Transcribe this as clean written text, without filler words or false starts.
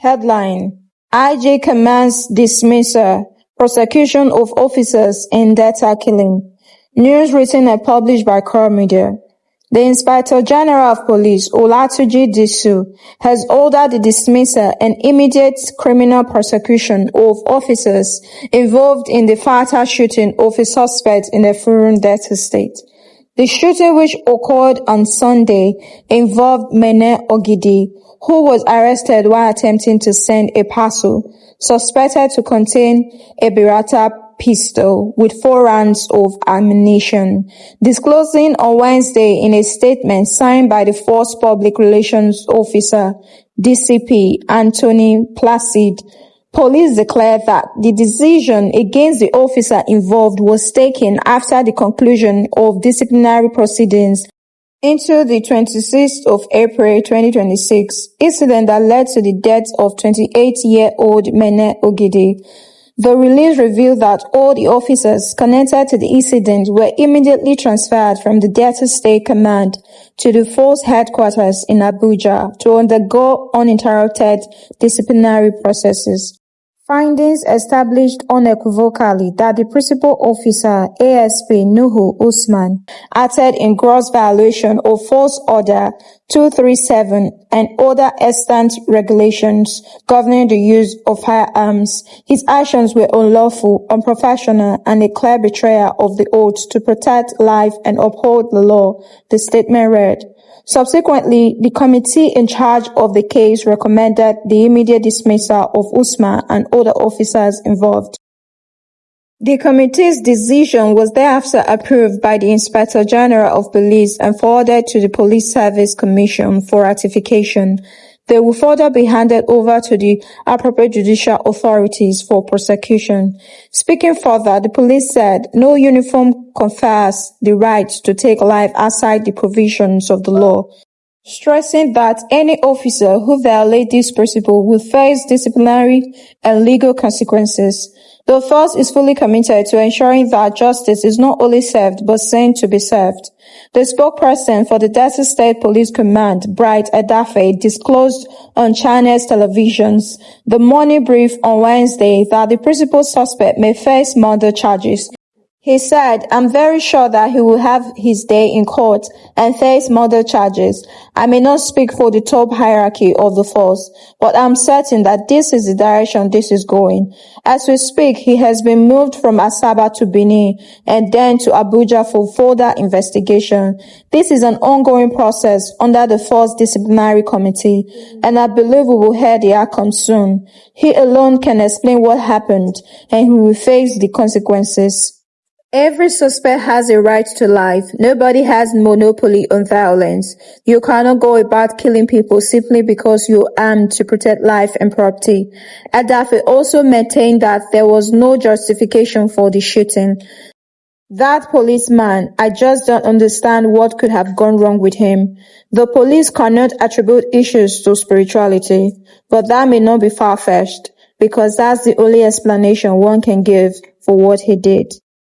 Headline: IJ commands dismissal, prosecution of officers in data killing. News written and published by Core Media. The Inspector General of Police, Olatunji Disu, has ordered the dismissal and immediate criminal prosecution of officers involved in the fatal shooting of a suspect in the Furun Delta State. The shooting, which occurred on Sunday, involved Mene Ogidi, who was arrested while attempting to send a parcel suspected to contain a Beretta pistol with 4 rounds of ammunition. Disclosing on Wednesday in a statement signed by the Force Public Relations Officer, DCP, Anthony Placid, police declared that the decision against the officer involved was taken after the conclusion of disciplinary proceedings into the 26th of April 2026 incident that led to the death of 28-year-old Mene Ogidi. The release revealed that all the officers connected to the incident were immediately transferred from the Delta State Command to the force headquarters in Abuja to undergo uninterrupted disciplinary processes. Findings established unequivocally that the principal officer, ASP Nuhu Usman, acted in gross violation of Force Order 237 and other extant regulations governing the use of firearms. His actions were unlawful, unprofessional, and a clear betrayal of the oath to protect life and uphold the law, the statement read. Subsequently, the committee in charge of the case recommended the immediate dismissal of Usman and other officers involved. The committee's decision was thereafter approved by the Inspector General of Police and forwarded to the Police Service Commission for ratification. They will further be handed over to the appropriate judicial authorities for prosecution. Speaking further, the police said no uniform confers the right to take life outside the provisions of the law, stressing that any officer who violates this principle will face disciplinary and legal consequences. The force is fully committed to ensuring that justice is not only served but seen to be served. The spokesperson for the Delta State Police Command, Bright Edafe, disclosed on Channels Television's The Morning Brief on Wednesday that the principal suspect may face murder charges. He said, "I'm very sure that he will have his day in court and face murder charges. I may not speak for the top hierarchy of the force, but I'm certain that this is the direction this is going." As we speak, he has been moved from Asaba to Benin and then to Abuja for further investigation. This is an ongoing process under the Force Disciplinary Committee, and I believe we will hear the outcome soon. He alone can explain what happened, and he will face the consequences. Every suspect has a right to life. Nobody has monopoly on violence. You cannot go about killing people simply because you're armed to protect life and property. Adafe also maintained that there was no justification for the shooting. That policeman, I just don't understand what could have gone wrong with him. The police cannot attribute issues to spirituality, but that may not be far-fetched, because that's the only explanation one can give for what he did.